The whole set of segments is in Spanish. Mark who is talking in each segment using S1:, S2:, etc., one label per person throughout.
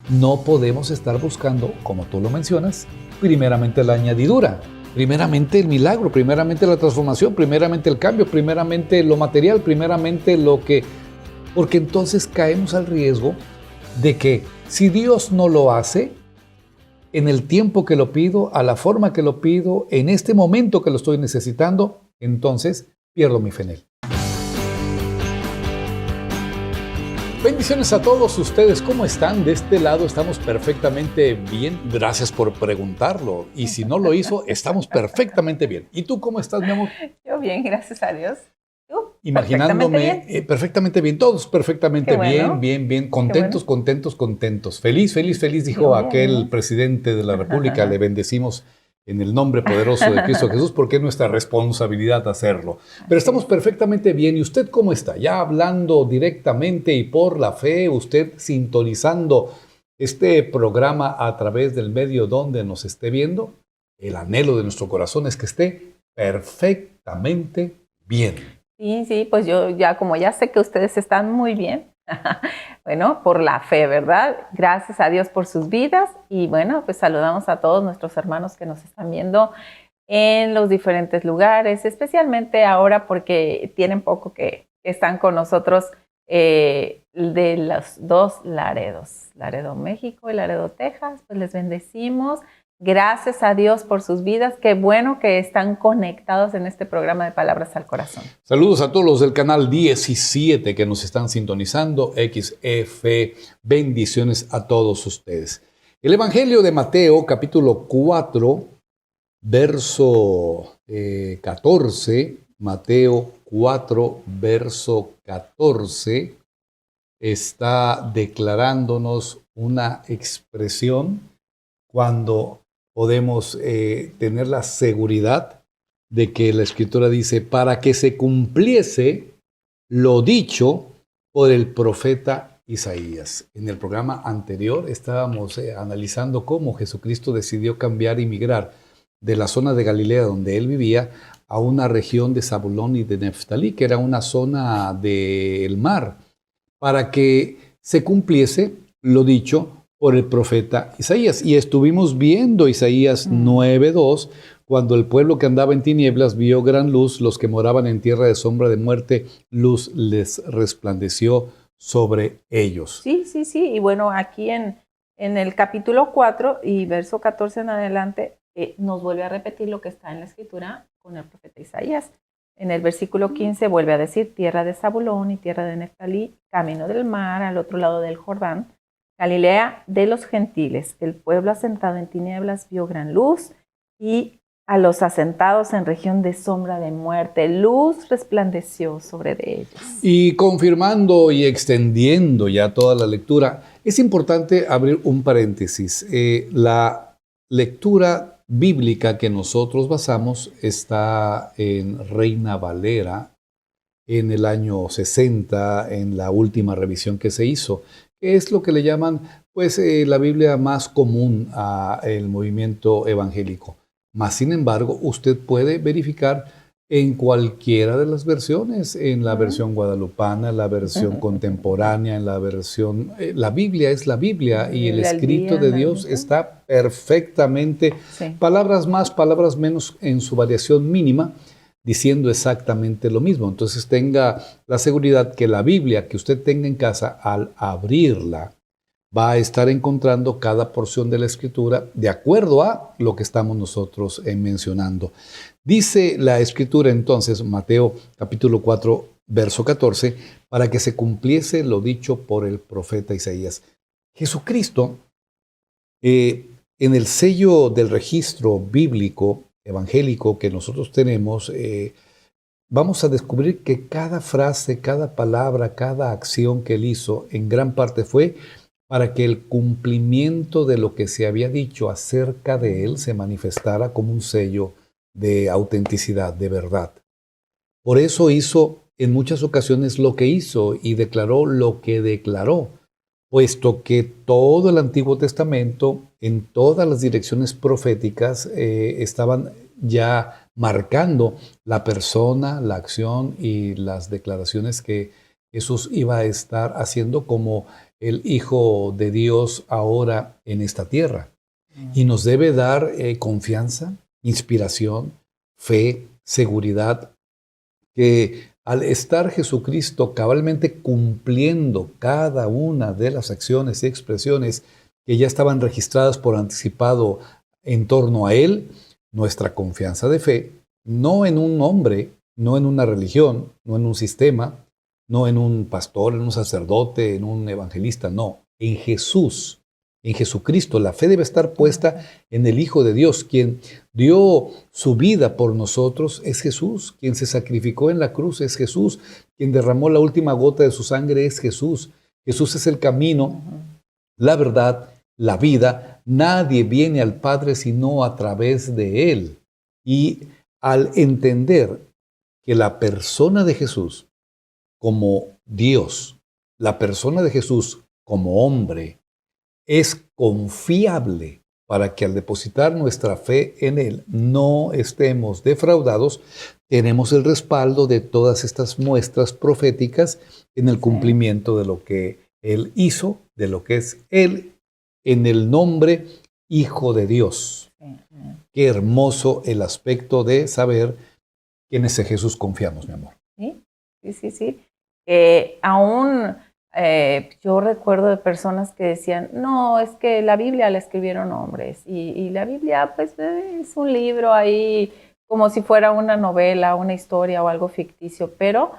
S1: no podemos estar buscando, como tú lo mencionas, primeramente la añadidura, primeramente el milagro, primeramente la transformación, primeramente el cambio, primeramente lo material, primeramente lo que... Porque entonces caemos al riesgo de que si Dios no lo hace, en el tiempo que lo pido, a la forma que lo pido, en este momento que lo estoy necesitando, entonces pierdo mi fe en Él. Bendiciones a todos ustedes, ¿cómo están? De este lado estamos perfectamente bien, gracias por preguntarlo. Y si no lo hizo, estamos perfectamente bien. ¿Y tú cómo estás, mi amor?
S2: Yo bien, gracias a Dios. ¿Tú?
S1: Imaginándome perfectamente bien, todos perfectamente
S2: bueno.
S1: bien, contentos,
S2: bueno.
S1: contentos. Feliz, dijo
S2: Yo
S1: aquel
S2: bien.
S1: presidente de la República, le bendecimos en el nombre poderoso de Cristo Jesús, porque es nuestra responsabilidad hacerlo. Pero estamos perfectamente bien. ¿Y usted cómo está? Ya hablando directamente y por la fe, usted sintonizando este programa a través del medio donde nos esté viendo, el anhelo de nuestro corazón es que esté perfectamente bien.
S2: Sí, pues yo como ya sé que ustedes están muy bien, bueno, por la fe, ¿verdad? Gracias a Dios por sus vidas y bueno, pues saludamos a todos nuestros hermanos que nos están viendo en los diferentes lugares, especialmente ahora porque tienen poco que están con nosotros de los dos Laredos, Laredo, México y Laredo, Texas, pues les bendecimos. Gracias a Dios por sus vidas. Qué bueno que están conectados en este programa de Palabras al Corazón.
S1: Saludos a todos los del canal 17 que nos están sintonizando, XF. Bendiciones a todos ustedes. El Evangelio de Mateo, capítulo 4, verso 14. Mateo 4, verso 14, está declarándonos una expresión cuando podemos tener la seguridad de que la Escritura dice, para que se cumpliese lo dicho por el profeta Isaías. En el programa anterior estábamos analizando cómo Jesucristo decidió cambiar y migrar de la zona de Galilea donde él vivía a una región de Zabulón y de Neftalí, que era una zona del mar, para que se cumpliese lo dicho por el profeta Isaías. Y estuvimos viendo Isaías 9:2, cuando el pueblo que andaba en tinieblas vio gran luz, los que moraban en tierra de sombra de muerte, luz les resplandeció sobre ellos.
S2: Sí, y bueno, aquí en el capítulo 4 y verso 14 en adelante, nos vuelve a repetir lo que está en la Escritura con el profeta Isaías. En el versículo 15 vuelve a decir, tierra de Zabulón y tierra de Neftalí, camino del mar, al otro lado del Jordán, Galilea de los gentiles. El pueblo asentado en tinieblas vio gran luz, y a los asentados en región de sombra de muerte, luz resplandeció sobre de ellos.
S1: Y confirmando y extendiendo ya toda la lectura, es importante abrir un paréntesis. La lectura bíblica que nosotros basamos está en Reina Valera en el año 60, en la última revisión que se hizo, que es lo que le llaman pues, la Biblia más común al movimiento evangélico. Mas, sin embargo, usted puede verificar en cualquiera de las versiones, en la versión guadalupana, la versión contemporánea, en la versión... la Biblia es la Biblia y el escrito de Dios está perfectamente, palabras más, palabras menos en su variación mínima, diciendo exactamente lo mismo. Entonces tenga la seguridad que la Biblia que usted tenga en casa, al abrirla, va a estar encontrando cada porción de la Escritura de acuerdo a lo que estamos nosotros mencionando. Dice la Escritura entonces, Mateo capítulo 4, verso 14, para que se cumpliese lo dicho por el profeta Isaías. Jesucristo, en el sello del registro bíblico evangélico que nosotros tenemos, vamos a descubrir que cada frase, cada palabra, cada acción que él hizo, en gran parte fue para que el cumplimiento de lo que se había dicho acerca de él se manifestara como un sello de autenticidad, de verdad. Por eso hizo en muchas ocasiones lo que hizo y declaró lo que declaró, puesto que todo el Antiguo Testamento, en todas las direcciones proféticas, estaban ya marcando la persona, la acción y las declaraciones que Jesús iba a estar haciendo como el Hijo de Dios ahora en esta tierra. Y nos debe dar confianza, inspiración, fe, seguridad, que al estar Jesucristo cabalmente cumpliendo cada una de las acciones y expresiones que ya estaban registradas por anticipado en torno a Él, nuestra confianza de fe, no en un hombre, no en una religión, no en un sistema, no en un pastor, en un sacerdote, en un evangelista, no, en Jesús, en Jesucristo. La fe debe estar puesta en el Hijo de Dios, quien dio su vida por nosotros es Jesús, quien se sacrificó en la cruz es Jesús, quien derramó la última gota de su sangre es Jesús. Jesús es el camino, la verdad, la vida. Nadie viene al Padre sino a través de Él. Y al entender que la persona de Jesús como Dios, la persona de Jesús como hombre, es confiable para que al depositar nuestra fe en Él no estemos defraudados, tenemos el respaldo de todas estas muestras proféticas en el cumplimiento de lo que Él hizo, de lo que es Él, en el nombre Hijo de Dios. Qué hermoso el aspecto de saber que en ese Jesús confiamos, mi amor.
S2: Sí. Aún yo recuerdo de personas que decían, no, es que la Biblia la escribieron hombres y la Biblia pues es un libro ahí como si fuera una novela, una historia o algo ficticio, pero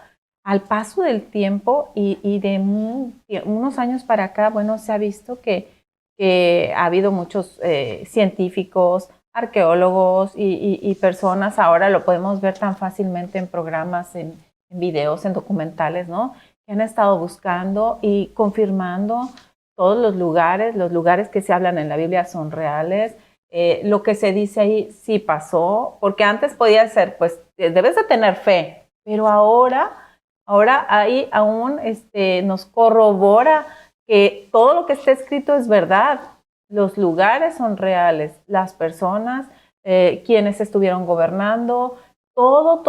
S2: al paso del tiempo y de unos años para acá, bueno, se ha visto que ha habido muchos científicos, arqueólogos y personas, ahora lo podemos ver tan fácilmente en programas, en videos, en documentales, ¿no? Que han estado buscando y confirmando todos los lugares que se hablan en la Biblia son reales. Lo que se dice ahí sí pasó, porque antes podía ser, pues, debes de tener fe, pero ahora ahí aún nos corrobora que todo lo que está escrito es verdad. Los lugares son reales, las personas, quienes estuvieron gobernando, todo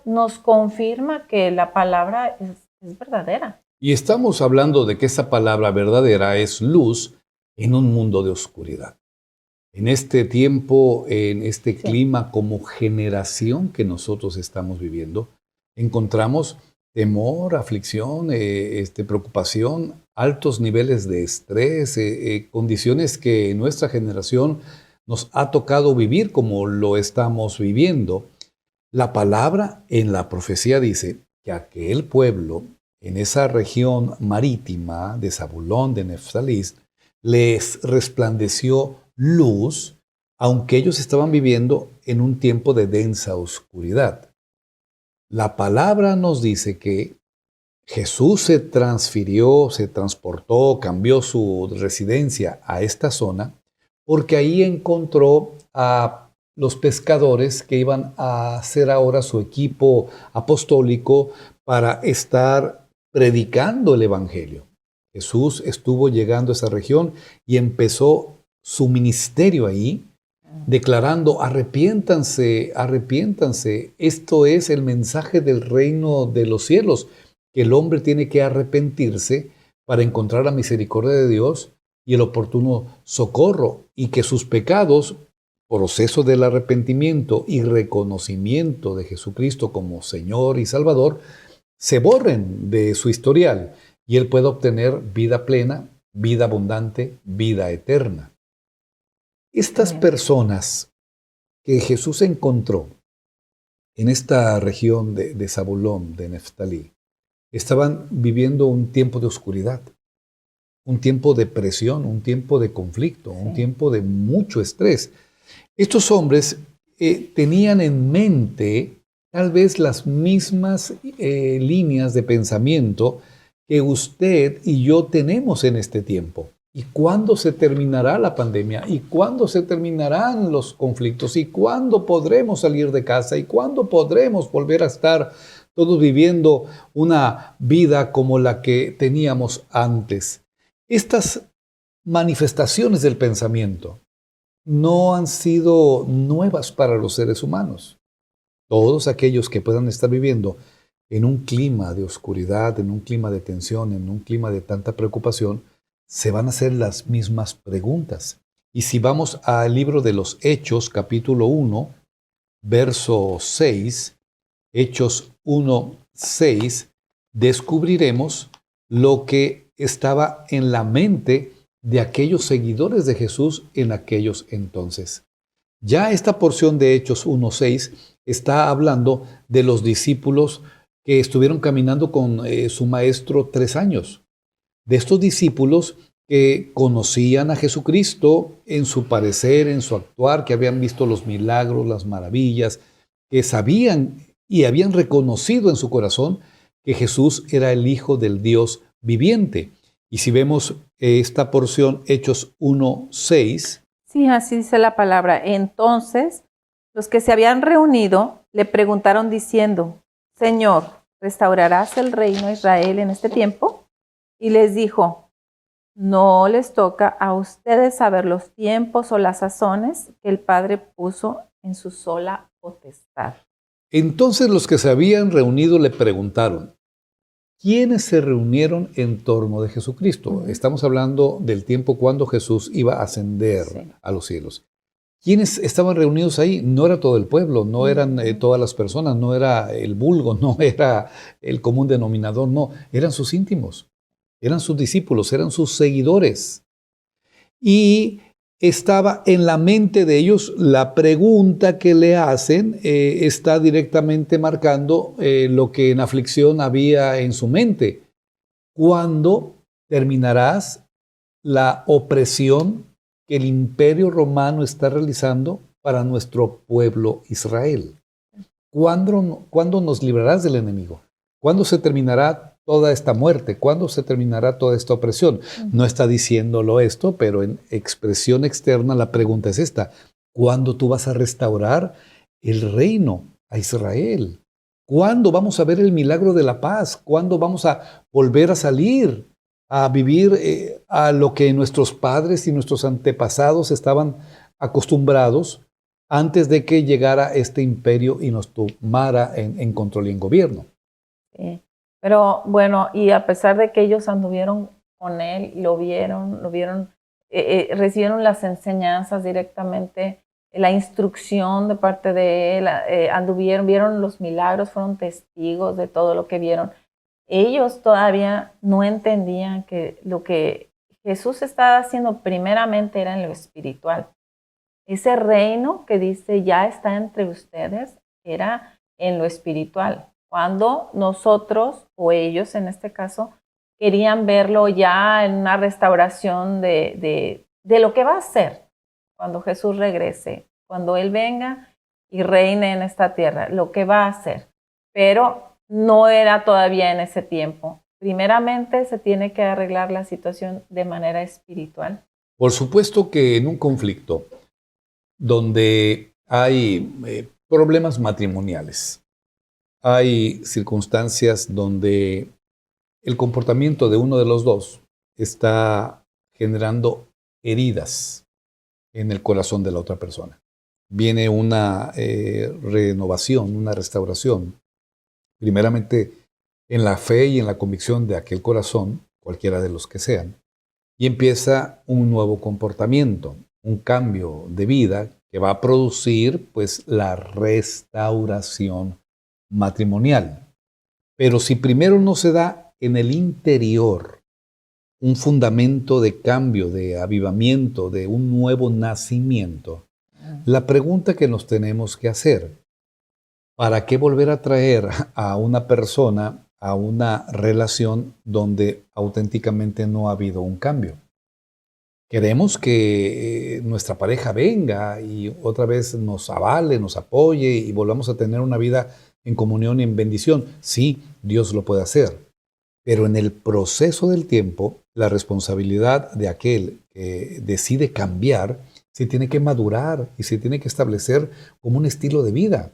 S2: nos confirma que la palabra es verdadera.
S1: Y estamos hablando de que esa palabra verdadera es luz en un mundo de oscuridad. En este tiempo, en este clima como generación que nosotros estamos viviendo, encontramos temor, aflicción, preocupación, altos niveles de estrés, condiciones que en nuestra generación nos ha tocado vivir como lo estamos viviendo. La palabra en la profecía dice que aquel pueblo en esa región marítima de Zabulón, de Neftalí, les resplandeció luz, aunque ellos estaban viviendo en un tiempo de densa oscuridad. La palabra nos dice que Jesús se transfirió, se transportó, cambió su residencia a esta zona, porque ahí encontró a los pescadores que iban a hacer ahora su equipo apostólico para estar predicando el Evangelio. Jesús estuvo llegando a esa región y empezó su ministerio ahí, declarando, arrepiéntanse, arrepiéntanse. Esto es el mensaje del reino de los cielos, que el hombre tiene que arrepentirse para encontrar la misericordia de Dios y el oportuno socorro, y que sus pecados, proceso del arrepentimiento y reconocimiento de Jesucristo como Señor y Salvador, se borren de su historial y él pueda obtener vida plena, vida abundante, vida eterna. Estas personas que Jesús encontró en esta región de Zabulón, de Neftalí, estaban viviendo un tiempo de oscuridad, un tiempo de presión, un tiempo de conflicto, un tiempo de mucho estrés. Estos hombres tenían en mente tal vez las mismas líneas de pensamiento que usted y yo tenemos en este tiempo. ¿Y cuándo se terminará la pandemia? ¿Y cuándo se terminarán los conflictos? ¿Y cuándo podremos salir de casa? ¿Y cuándo podremos volver a estar todos viviendo una vida como la que teníamos antes? Estas manifestaciones del pensamiento no han sido nuevas para los seres humanos. Todos aquellos que puedan estar viviendo en un clima de oscuridad, en un clima de tensión, en un clima de tanta preocupación, se van a hacer las mismas preguntas. Y si vamos al libro de los Hechos, capítulo 1, verso 6, Hechos 1, 6, descubriremos lo que estaba en la mente de aquellos seguidores de Jesús en aquellos entonces. Ya esta porción de Hechos 1, 6 está hablando de los discípulos que estuvieron caminando con su maestro 3 años. De estos discípulos que conocían a Jesucristo en su parecer, en su actuar, que habían visto los milagros, las maravillas, que sabían y habían reconocido en su corazón que Jesús era el Hijo del Dios viviente. Y si vemos esta porción, Hechos 1, 6.
S2: Sí, así dice la palabra. Entonces, los que se habían reunido le preguntaron diciendo, Señor, ¿restaurarás el reino de Israel en este tiempo? Y les dijo, no les toca a ustedes saber los tiempos o las sazones que el Padre puso en su sola potestad.
S1: Entonces los que se habían reunido le preguntaron, ¿quiénes se reunieron en torno de Jesucristo? Estamos hablando del tiempo cuando Jesús iba a ascender a los cielos. ¿Quiénes estaban reunidos ahí? No era todo el pueblo, no eran todas las personas, no era el vulgo, no era el común denominador, no, eran sus íntimos, eran sus discípulos, eran sus seguidores. Y estaba en la mente de ellos la pregunta que le hacen, está directamente marcando lo que en aflicción había en su mente. ¿Cuándo terminarás la opresión que el Imperio Romano está realizando para nuestro pueblo Israel? ¿Cuándo nos librarás del enemigo? ¿Cuándo se terminará toda esta muerte? ¿Cuándo se terminará toda esta opresión? No está diciéndolo esto, pero en expresión externa la pregunta es esta. ¿Cuándo tú vas a restaurar el reino a Israel? ¿Cuándo vamos a ver el milagro de la paz? ¿Cuándo vamos a volver a salir a vivir a lo que nuestros padres y nuestros antepasados estaban acostumbrados antes de que llegara este imperio y nos tomara en control y en gobierno?
S2: Sí. Pero bueno, y a pesar de que ellos anduvieron con él, lo vieron, recibieron las enseñanzas directamente, la instrucción de parte de él, vieron los milagros, fueron testigos de todo lo que vieron. Ellos todavía no entendían que lo que Jesús estaba haciendo primeramente era en lo espiritual. Ese reino que dice ya está entre ustedes era en lo espiritual. Cuando nosotros, o ellos en este caso, querían verlo ya en una restauración de lo que va a ser cuando Jesús regrese, cuando Él venga y reine en esta tierra, lo que va a hacer. Pero no era todavía en ese tiempo. Primeramente se tiene que arreglar la situación de manera espiritual.
S1: Por supuesto que en un conflicto donde hay problemas matrimoniales, hay circunstancias donde el comportamiento de uno de los dos está generando heridas en el corazón de la otra persona. Viene una renovación, una restauración, primeramente en la fe y en la convicción de aquel corazón, cualquiera de los que sean, y empieza un nuevo comportamiento, un cambio de vida que va a producir pues la restauración matrimonial. Pero si primero no se da en el interior un fundamento de cambio, de avivamiento, de un nuevo nacimiento, la pregunta que nos tenemos que hacer, ¿para qué volver a traer a una persona a una relación donde auténticamente no ha habido un cambio? Queremos que nuestra pareja venga y otra vez nos avale, nos apoye y volvamos a tener una vida en comunión y en bendición. Sí, Dios lo puede hacer, pero en el proceso del tiempo, la responsabilidad de aquel que decide cambiar se tiene que madurar y se tiene que establecer como un estilo de vida,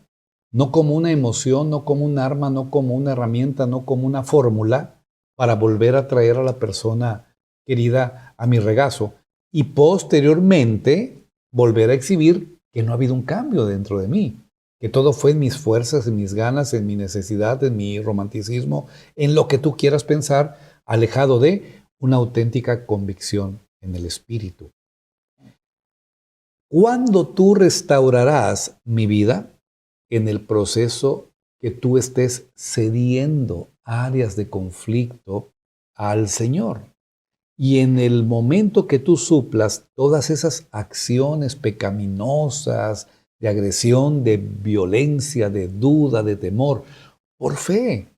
S1: no como una emoción, no como un arma, no como una herramienta, no como una fórmula para volver a traer a la persona querida a mi regazo y posteriormente volver a exhibir que no ha habido un cambio dentro de mí, que todo fue en mis fuerzas, en mis ganas, en mi necesidad, en mi romanticismo, en lo que tú quieras pensar, alejado de una auténtica convicción en el Espíritu. ¿Cuándo tú restaurarás mi vida? En el proceso que tú estés cediendo áreas de conflicto al Señor. Y en el momento que tú suplas todas esas acciones pecaminosas, de agresión, de violencia, de duda, de temor, por fe,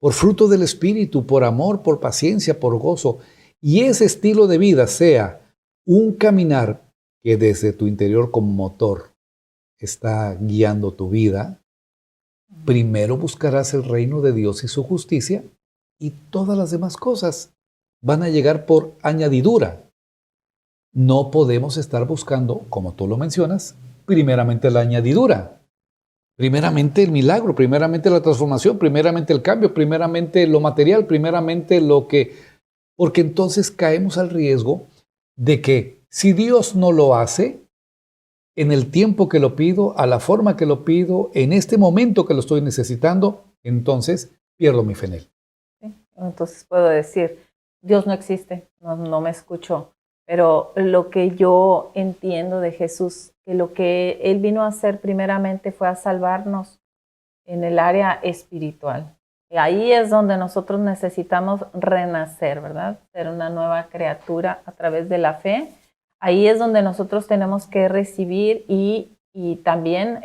S1: por fruto del Espíritu, por amor, por paciencia, por gozo, y ese estilo de vida sea un caminar que desde tu interior como motor está guiando tu vida, primero buscarás el reino de Dios y su justicia, y todas las demás cosas van a llegar por añadidura. No podemos estar buscando, como tú lo mencionas, primeramente la añadidura, primeramente el milagro, primeramente la transformación, primeramente el cambio, primeramente lo material, primeramente lo que... Porque entonces caemos al riesgo de que si Dios no lo hace, en el tiempo que lo pido, a la forma que lo pido, en este momento que lo estoy necesitando, entonces pierdo mi fe en Él.
S2: Sí. Entonces puedo decir, Dios no existe, no me escuchó. Pero lo que yo entiendo de Jesús, que lo que Él vino a hacer primeramente fue a salvarnos en el área espiritual. Y ahí es donde nosotros necesitamos renacer, ¿verdad? Ser una nueva criatura a través de la fe. Ahí es donde nosotros tenemos que recibir y también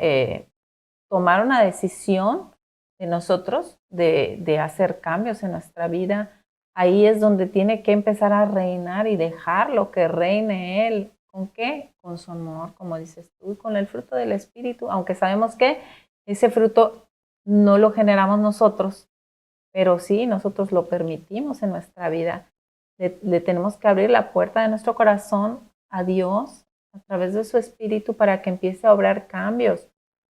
S2: tomar una decisión de nosotros de hacer cambios en nuestra vida. Ahí es donde tiene que empezar a reinar y dejarlo que reine Él. ¿Con qué? Con su amor, como dices tú, con el fruto del Espíritu, aunque sabemos que ese fruto no lo generamos nosotros, pero sí, nosotros lo permitimos en nuestra vida. Le tenemos que abrir la puerta de nuestro corazón a Dios a través de su Espíritu para que empiece a obrar cambios,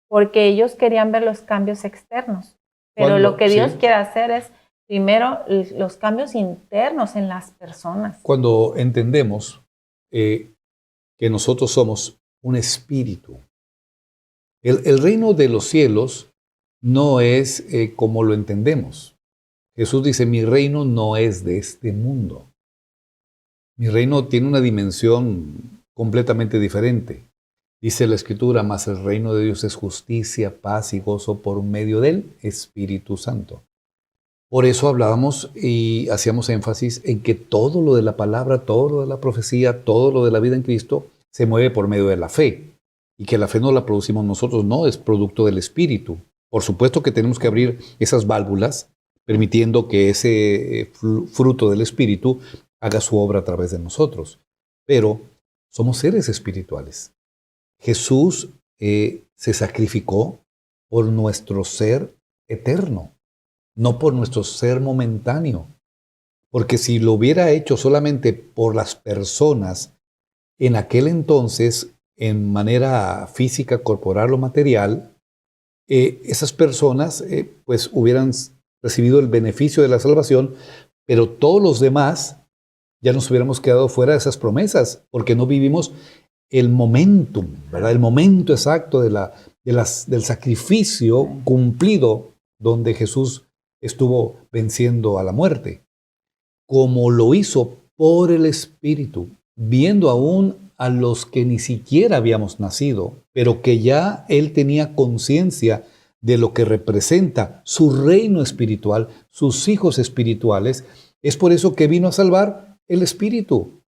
S2: porque ellos querían ver los cambios externos, pero lo que Dios quiere hacer es primero los cambios internos en las personas.
S1: Cuando entendemos que nosotros somos un espíritu, el reino de los cielos no es como lo entendemos. Jesús dice, mi reino no es de este mundo. Mi reino tiene una dimensión completamente diferente. Dice la Escritura, mas el reino de Dios es justicia, paz y gozo por medio del Espíritu Santo. Por eso hablábamos y hacíamos énfasis en que todo lo de la palabra, todo lo de la profecía, todo lo de la vida en Cristo se mueve por medio de la fe. Y que la fe no la producimos nosotros, no, es producto del Espíritu. Por supuesto que tenemos que abrir esas válvulas, permitiendo que ese fruto del Espíritu haga su obra a través de nosotros. Pero somos seres espirituales. Jesús se sacrificó por nuestro ser eterno, no por nuestro ser momentáneo. Porque si lo hubiera hecho solamente por las personas en aquel entonces, en manera física, corporal o material, esas personas pues hubieran recibido el beneficio de la salvación, pero todos los demás ya nos hubiéramos quedado fuera de esas promesas, porque no vivimos el momentum, ¿verdad? El momento exacto del sacrificio cumplido donde Jesús estuvo venciendo a la muerte, como lo hizo por el Espíritu, viendo aún a los que ni siquiera habíamos nacido, pero que ya Él tenía conciencia de lo que representa su reino espiritual, sus hijos espirituales. Es por eso que vino a salvar el Espíritu.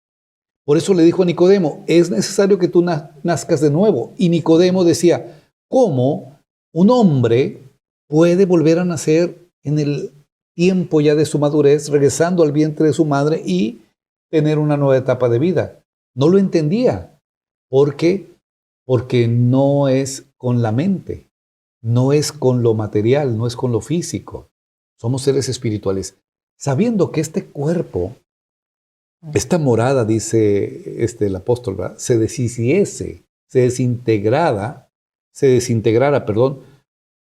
S1: Por eso le dijo a Nicodemo, es necesario que tú nazcas de nuevo. Y Nicodemo decía, ¿cómo un hombre puede volver a nacer en el tiempo ya de su madurez, regresando al vientre de su madre y tener una nueva etapa de vida? No lo entendía. ¿Por qué? Porque no es con la mente, no es con lo material, no es con lo físico. Somos seres espirituales. Sabiendo que este cuerpo, esta morada, dice el apóstol, ¿verdad?, se deshiciese, se desintegrara,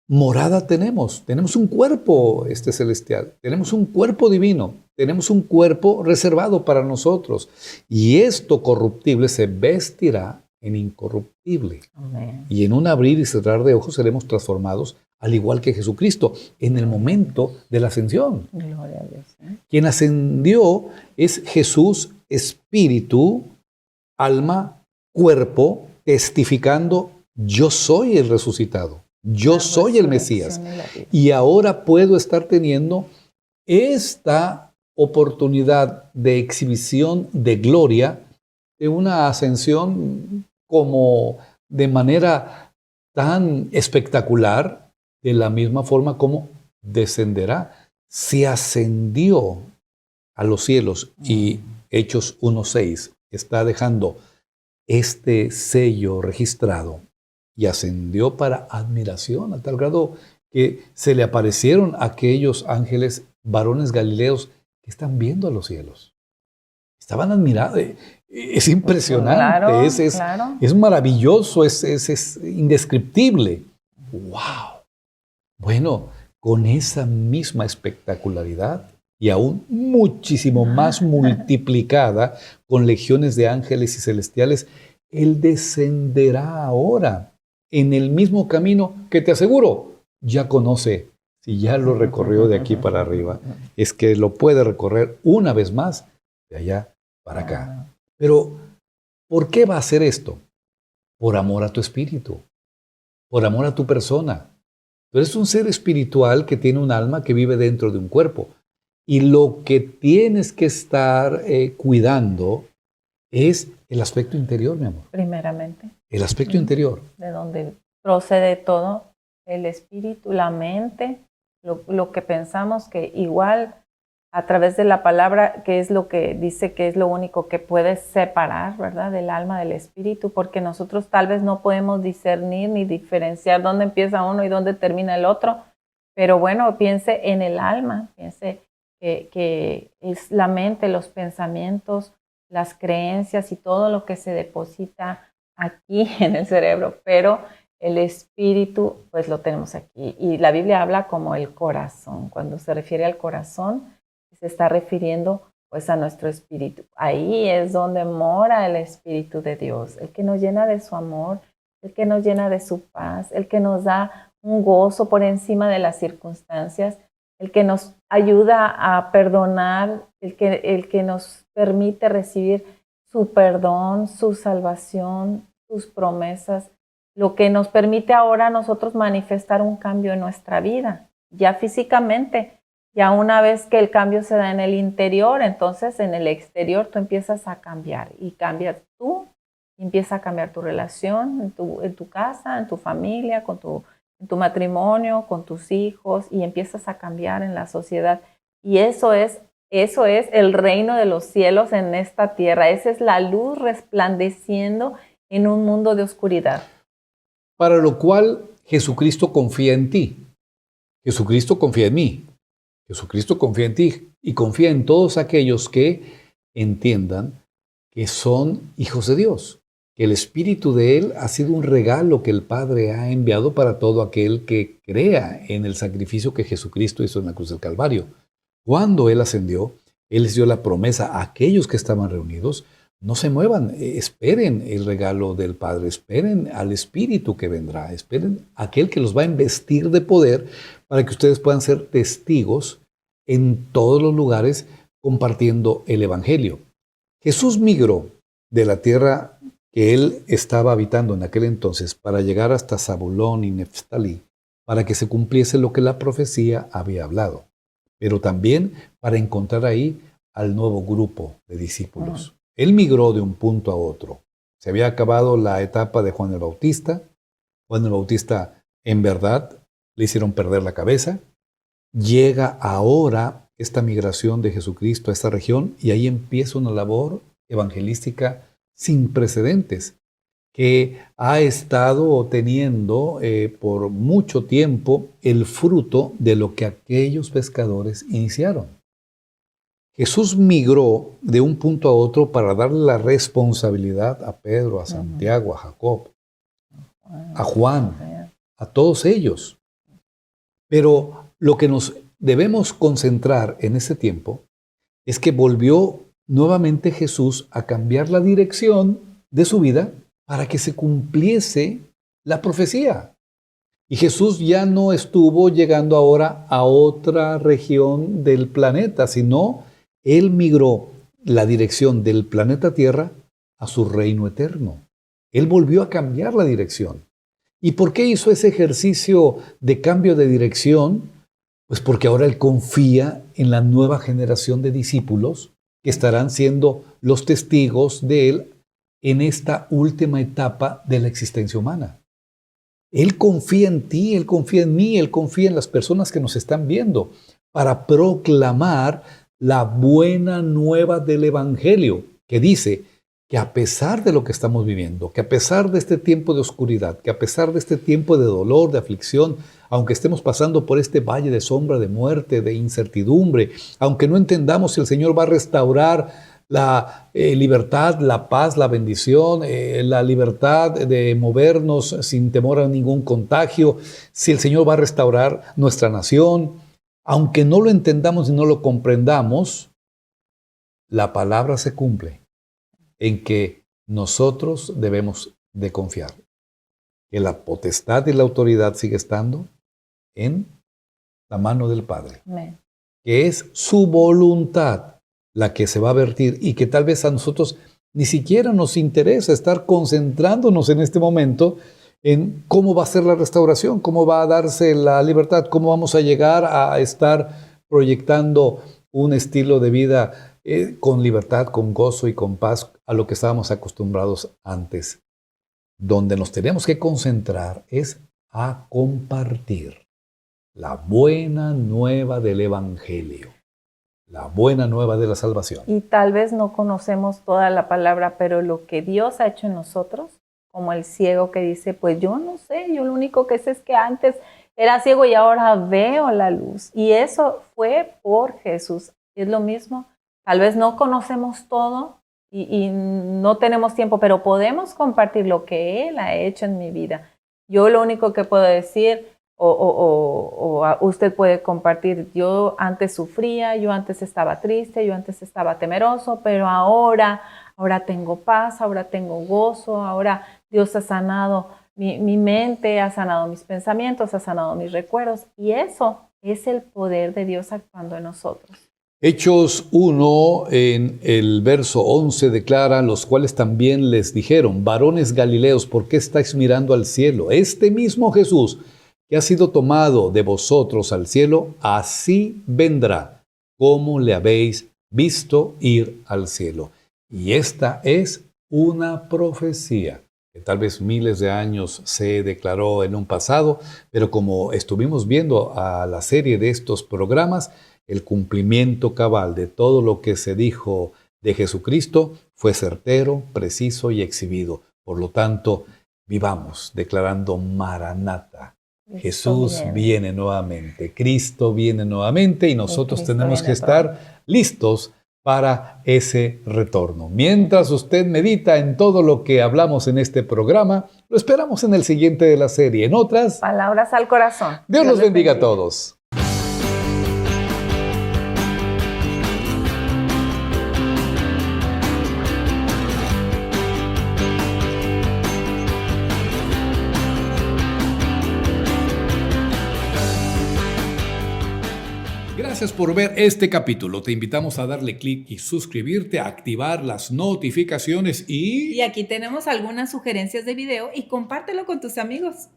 S1: morada tenemos un cuerpo celestial, tenemos un cuerpo divino, tenemos un cuerpo reservado para nosotros. Y esto corruptible se vestirá en incorruptible.
S2: Amén.
S1: Y en un abrir y cerrar de ojos seremos transformados, al igual que Jesucristo, en el momento de la ascensión.
S2: Gloria a Dios.
S1: Quien ascendió es Jesús, espíritu, alma, cuerpo, testificando, yo soy el resucitado, yo
S2: La
S1: soy el Mesías.
S2: resurrección y la vida.
S1: Y ahora puedo estar teniendo esta oportunidad de exhibición de gloria, de una ascensión como de manera tan espectacular, de la misma forma como descenderá. Se ascendió a los cielos y Hechos 1:6 está dejando este sello registrado y ascendió para admiración, a tal grado que se le aparecieron aquellos ángeles, varones galileos, que están viendo a los cielos. Estaban admirados. Es impresionante,
S2: Claro,
S1: es
S2: claro.
S1: maravilloso, es indescriptible. ¡Wow! Bueno, con esa misma espectacularidad y aún muchísimo más multiplicada con legiones de ángeles y celestiales, Él descenderá ahora en el mismo camino que te aseguro, ya conoce. Si ya lo recorrió de aquí para arriba, es que lo puede recorrer una vez más de allá para acá. Pero, ¿por qué va a hacer esto? Por amor a tu espíritu, por amor a tu persona. Tú eres un ser espiritual que tiene un alma que vive dentro de un cuerpo. Y lo que tienes que estar cuidando es el aspecto interior, mi amor.
S2: Primeramente.
S1: El aspecto interior.
S2: De donde procede todo, el espíritu, la mente, lo que pensamos, que igual a través de la palabra, que es lo que dice que es lo único que puede separar, ¿verdad?, del alma del espíritu, porque nosotros tal vez no podemos discernir ni diferenciar dónde empieza uno y dónde termina el otro, pero bueno, piense en el alma, piense que es la mente, los pensamientos, las creencias y todo lo que se deposita aquí en el cerebro, pero el espíritu pues lo tenemos aquí, y la Biblia habla como el corazón. Cuando se refiere al corazón, se está refiriendo pues a nuestro espíritu. Ahí es donde mora el Espíritu de Dios, el que nos llena de su amor, el que nos llena de su paz, el que nos da un gozo por encima de las circunstancias, el que nos ayuda a perdonar, el que nos permite recibir su perdón, su salvación, sus promesas, lo que nos permite ahora a nosotros manifestar un cambio en nuestra vida, ya físicamente. Ya una vez que el cambio se da en el interior, entonces en el exterior tú empiezas a cambiar, y cambias tú, empieza a cambiar tu relación en tu casa, en tu familia, en tu matrimonio, con tus hijos, y empiezas a cambiar en la sociedad. Y eso es el reino de los cielos en esta tierra. Esa es la luz resplandeciendo en un mundo de oscuridad.
S1: Para lo cual Jesucristo confía en ti. Jesucristo confía en mí. Jesucristo confía en ti y confía en todos aquellos que entiendan que son hijos de Dios, que el Espíritu de Él ha sido un regalo que el Padre ha enviado para todo aquel que crea en el sacrificio que Jesucristo hizo en la cruz del Calvario. Cuando Él ascendió, Él les dio la promesa a aquellos que estaban reunidos: no se muevan, esperen el regalo del Padre, esperen al Espíritu que vendrá, esperen a aquel que los va a investir de poder para que ustedes puedan ser testigos en todos los lugares compartiendo el Evangelio. Jesús migró de la tierra que Él estaba habitando en aquel entonces para llegar hasta Zabulón y Neftalí, para que se cumpliese lo que la profecía había hablado, pero también para encontrar ahí al nuevo grupo de discípulos. Él migró de un punto a otro. Se había acabado la etapa de Juan el Bautista. Juan el Bautista, en verdad, le hicieron perder la cabeza. Llega ahora esta migración de Jesucristo a esta región, y ahí empieza una labor evangelística sin precedentes, que ha estado teniendo por mucho tiempo el fruto de lo que aquellos pescadores iniciaron. Jesús migró de un punto a otro para darle la responsabilidad a Pedro, a Santiago, a Jacob, a Juan, a todos ellos. Pero lo que nos debemos concentrar en ese tiempo es que volvió nuevamente Jesús a cambiar la dirección de su vida para que se cumpliese la profecía. Y Jesús ya no estuvo llegando ahora a otra región del planeta, sino Él migró la dirección del planeta Tierra a su reino eterno. Él volvió a cambiar la dirección. ¿Y por qué hizo ese ejercicio de cambio de dirección? Pues porque ahora Él confía en la nueva generación de discípulos que estarán siendo los testigos de Él en esta última etapa de la existencia humana. Él confía en ti, Él confía en mí, Él confía en las personas que nos están viendo para proclamar la buena nueva del Evangelio, que dice que a pesar de lo que estamos viviendo, que a pesar de este tiempo de oscuridad, que a pesar de este tiempo de dolor, de aflicción, aunque estemos pasando por este valle de sombra, de muerte, de incertidumbre, aunque no entendamos si el Señor va a restaurar la libertad, la paz, la bendición, la libertad de movernos sin temor a ningún contagio, si el Señor va a restaurar nuestra nación, aunque no lo entendamos y no lo comprendamos, la palabra se cumple en que nosotros debemos de confiar, que la potestad y la autoridad sigue estando en la mano del Padre,
S2: Amén.
S1: que es su voluntad la que se va a vertir y que tal vez a nosotros ni siquiera nos interesa estar concentrándonos en este momento en cómo va a ser la restauración, cómo va a darse la libertad, cómo vamos a llegar a estar proyectando un estilo de vida con libertad, con gozo y con paz a lo que estábamos acostumbrados antes. Donde nos tenemos que concentrar es a compartir la buena nueva del Evangelio. La buena nueva de la salvación.
S2: Y tal vez no conocemos toda la palabra, pero lo que Dios ha hecho en nosotros, como el ciego que dice, pues yo no sé, yo lo único que sé es que antes era ciego y ahora veo la luz. Y eso fue por Jesús. Es lo mismo. Tal vez no conocemos todo y no tenemos tiempo, pero podemos compartir lo que Él ha hecho en mi vida. Yo lo único que puedo decir, usted puede compartir, yo antes sufría, yo antes estaba triste, yo antes estaba temeroso, pero ahora tengo paz, ahora tengo gozo, ahora Dios ha sanado mi mente, ha sanado mis pensamientos, ha sanado mis recuerdos, y eso es el poder de Dios actuando en nosotros.
S1: Hechos 1, en el verso 11, declara: los cuales también les dijeron, varones galileos, ¿por qué estáis mirando al cielo? Este mismo Jesús que ha sido tomado de vosotros al cielo, así vendrá, como le habéis visto ir al cielo. Y esta es una profecía que tal vez miles de años se declaró en un pasado, pero como estuvimos viendo a la serie de estos programas, el cumplimiento cabal de todo lo que se dijo de Jesucristo fue certero, preciso y exhibido. Por lo tanto, vivamos declarando Maranata. Jesús viene nuevamente, Cristo viene nuevamente y nosotros tenemos que estar listos para ese retorno. Mientras usted medita en todo lo que hablamos en este programa, lo esperamos en el siguiente de la serie. En otras
S2: palabras al corazón.
S1: Dios los bendiga a todos. Gracias por ver este capítulo. Te invitamos a darle clic y suscribirte, a activar las notificaciones
S3: Y aquí tenemos algunas sugerencias de video y compártelo con tus amigos.